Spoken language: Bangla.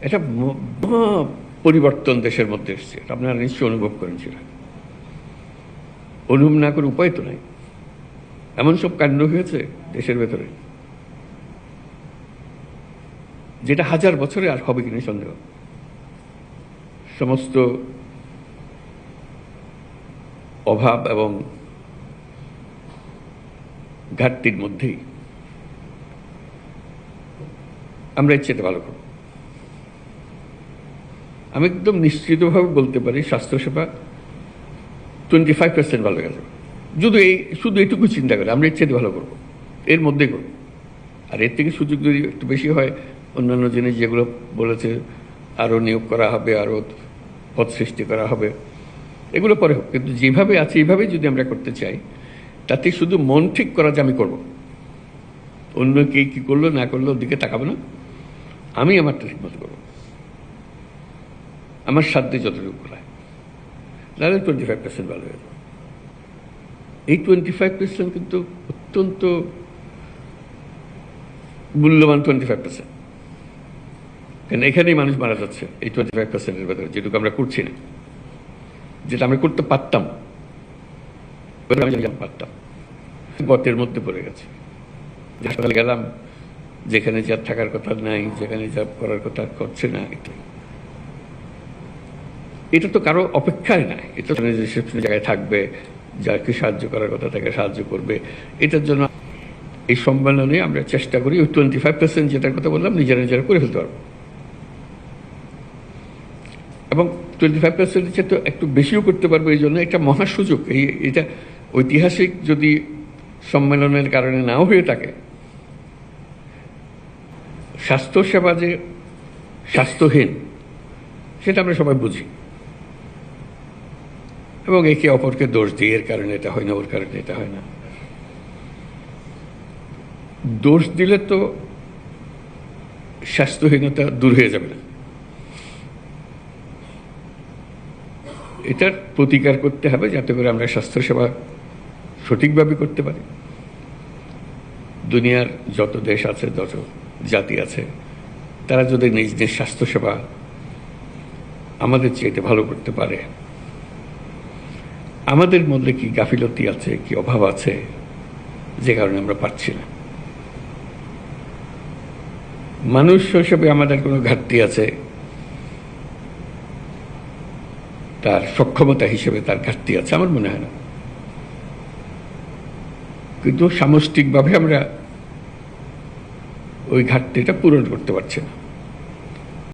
এটা মহা পরিবর্তন দেশের মধ্যে এসছে, আপনারা নিশ্চয়ই অনুভব করেন সেটা। অনুভব না করে উপায় তো নাই, এমন সব কাণ্ড হয়েছে দেশের ভেতরে যেটা 1000 বছরে আর হবে কিনা সন্দেহ। সমস্ত অভাব এবং ঘাটতির মধ্যেই আমরা এর চেয়ে ভালো করব। আমি একদম নিশ্চিতভাবে বলতে পারি স্বাস্থ্যসেবা 25% ভালো গেছে। শুধু এইটুকু চিন্তা করে আমরা এর চেয়ে ভালো করবো, এর মধ্যে করবো। আর এর থেকে সুযোগ যদি একটু বেশি হয়, অন্যান্য জিনিস যেগুলো বলেছে, আরও নিয়োগ করা হবে, আরও পদ সৃষ্টি করা হবে, এগুলো পরে হোক। কিন্তু যেভাবে আছে এইভাবেই যদি আমরা করতে চাই, তাতে শুধু মন ঠিক করা যে আমি করব, অন্য কে কী করলো না করলো ওর দিকে তাকাবো না, আমি আমারটা ঠিক মতো করবো, আমার সাধ্যে যতটুকু করায়। তাহলে 25% ভালো হয়ে যাবে। এই 25% কিন্তু অত্যন্ত মূল্যবান 25%। কেন এখানেই মানুষ মারা যাচ্ছে এই 25%-এর ভেতরে, যেটুকু আমরা করছি না, যেটা আমরা করতে পারতাম, গতের মধ্যে পড়ে গেছে। হাসপাতালে গেলাম, যেখানে যা থাকার কথা নাই, যেখানে যা করার কথা করছে না। এটা তো কারো অপেক্ষায় নাই, এটা রিসেপশন জায়গায় থাকবে, যাকে সাহায্য করার কথা তাকে সাহায্য করবে। এটার জন্য এই সম্মেলনে আমরা চেষ্টা করি ওই 25% যেটার কথা বললাম নিজেরা নিজেরা করে ফেলতে পারবো, এবং 25% চেয়ে তো একটু বেশিও করতে পারবো। এই জন্য একটা মহা সুযোগ। এটা ঐতিহাসিক যদি সম্মেলনের কারণে নাও হয়ে থাকে, স্বাস্থ্যসেবা যে স্বাস্থ্যহীন সেটা আমরা সবাই বুঝি, এবং একে অপরকে দোষ দিই, এর কারণে এটা হয় না, ওর কারণে এটা হয় না। দোষ দিলে তো স্বাস্থ্যহীনতা দূর হয়ে যাবে না, এটার প্রতিকার করতে হবে যাতে করে আমরা স্বাস্থ্যসেবা সঠিকভাবে করতে পারি। দুনিয়ার যত দেশ আছে, যত জাতি আছে, তারা যদি নিজ নিজ স্বাস্থ্যসেবা আমাদের চেয়ে ভালো করতে পারে, আমাদের মধ্যে কি গাফিলতি আছে, কি অভাব আছে যে কারণে আমরা পাচ্ছি না। মানুষ হিসেবে আমাদের কোনো ঘাটতি আছে, তার সক্ষমতা হিসেবে তার ঘাটতি আছে, আমার মনে হয় না। কিন্তু সামষ্টিকভাবে আমরা ওই ঘাটতিটা পূরণ করতে পারছি না।